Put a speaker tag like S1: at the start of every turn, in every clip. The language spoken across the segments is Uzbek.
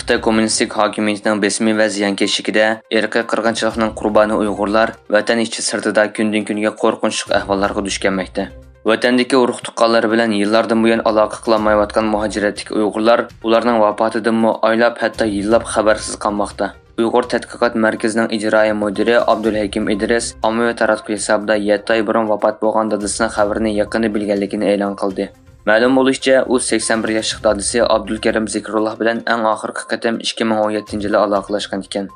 S1: Xitoy kommunistik hokimiyetining besimi va ziyonkashligida irqiy qirg'inchilikning qurboni Uyg'urlar vatan ichi sirtida kundan kunga qo'rqinchli ahvollarga duch kelmoqda. Vatandagi urug' tuqqanlar bilan yillardan buyon aloqa qilolmayotgan muhojiratlik Uyg'urlar ularning vafotidan oylab hatto yillab xabarsiz qolmoqda. Uyg'ur tadqiqot markazining ijroiy mudiri Abdulhakim Idris ommaviy taratquv hisobida 7 oy burun vafot bo'lgan dadasining xabarini yaqinda bilganligini e'lon qildi. Ma'lum bo'lishicha, u 81 yoshli dadasi Abdulkarim Zikrulloh bilan eng oxirgi qatam 2017-yilda aloqalashgan ekan.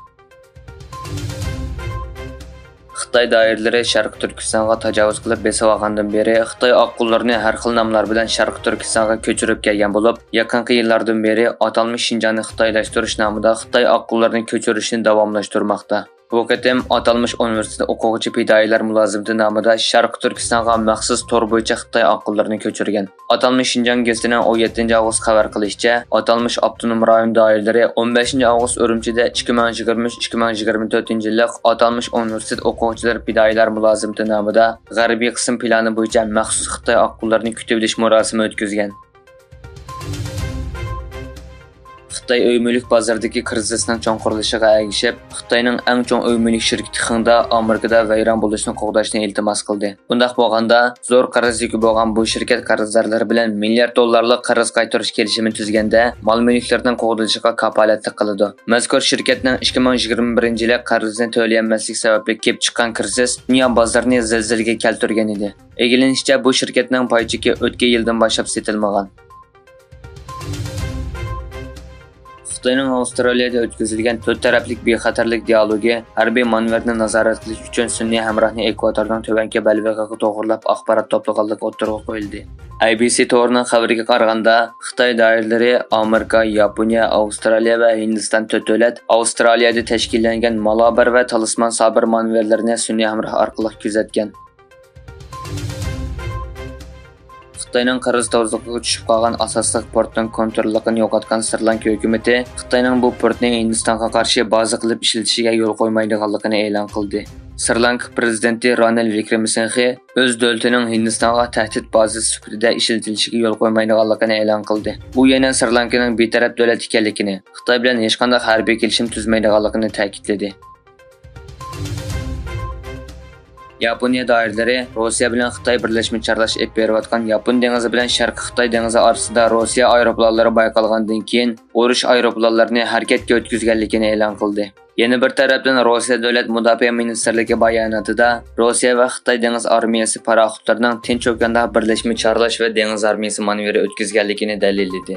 S1: Xitoy doiralari Sharq Turkistonga tajovuz qilib besib olgandan beri Xitoy oqqullarni har xil nomlar bilan Sharq Turkistonga ko'chirib kelgan bo'lib, yaqinqi yillardan beri atalmish Xinjiangni xitoylashtirish nomida Xitoy oqqullarni ko'chirishni davomlashtirmoqda. Bu qatam atalmish universitet o'quvchi fidoyilar mulozimati nomida Sharq Turkistonga maxsus tor bo'yicha Xitoy oqqullarni ko'chirgan. Atalmish Xinjiang gazetining 17-avgust xabar qilishicha, atalmish avtonom rayon doiralari 15-avgust Urumchida 2023-2024-yillik atalmish universitet o'quvchilar fidoyilar mulozimati nomida g'arbiy qism plani bo'yicha maxsus Xitoy oqqullarni kutib olish murosimi o'tkazgan. Xitoy uy mulk bozoridagi krizisning cho'nqirilishiga ergishib, Xitoyning eng chong uy mulk shirkati Xingda Amerikada vayron bo'lishni qo'g'dashni iltimos qildi. Bundaq bo'lganda, zo'r qarzdagi bo'lgan bu shirkat qarzdorlar bilan milliard dollarlik qarz qaytarish kelishimi tuzganda, mol mulklarning qo'g'dilishiga kafolatlik qiladi. Mazkur shirkatning 2021-yil qarzni to'layolmaslik sababli kelib chiqqan krizis dunyo bozorini zilzilaga keltirgan edi. Egilishicha, bu shirkatning pay cheki o'tgan yildan boshlab setilmagan. Xitoyning Avstraliyada o'tkazilgan to'rt taraflik bexatarlik dialogi harbiy manevrini nazorat qilish uchun sun'iy hamrohni ekvatordan tuvanki balvig'iga to'g'rilab axborot to'plaganligi o'tirg'a qo'yildi. ABC to'g'rining xabariga qaraganda, Xitoy doiralari Amerika, Yaponiya, Avstraliya va Hindiston to'rt davlat Avstraliyada tashkillangan Malabar va Talisman sabir manevrlarini sun'iy hamroh orqali kuzatgan. Xitoyning qarz tozligiga tushib qolgan asosliq portning kontrolligini yo'qotgan Sri Lanka hukumati Xitoyning bu portni Hindistonga qarshi baza qilib ishlatishiga yo'l qo'ymaydiganligini e'lon qildi. Sri Lanka prezidenti Ranil Wickremesinghe o'z davlatining Hindistonga tahdid bazasi sifatida ishlatilishiga yo'l qo'ymaydiganligini e'lon qildi. Bu yana Sri Lankaning betaraf davlat ekanligini, Xitoy bilan hech qanday harbiy kelishim tuzmaydiganligini ta'kidladi. Yaponiya doiralari Rossiya bilan Xitoy birlashma chorlash olib berayotgan Yapon dengizi bilan Sharqiy Xitoy dengizi orasida Rossiya aeroplanlari bayqalgandan keyin urush aeroplanlarini harakatga o'tkazganligini e'lon qildi. Yana bir tarafdan Rossiya davlat mudofaa ministrligi bayonotida Rossiya va Xitoy dengiz armiyasi paraxodlarining tinch okeanda birlashma chorlash va dengiz armiyasi manevri o'tkazganligini dalilladi.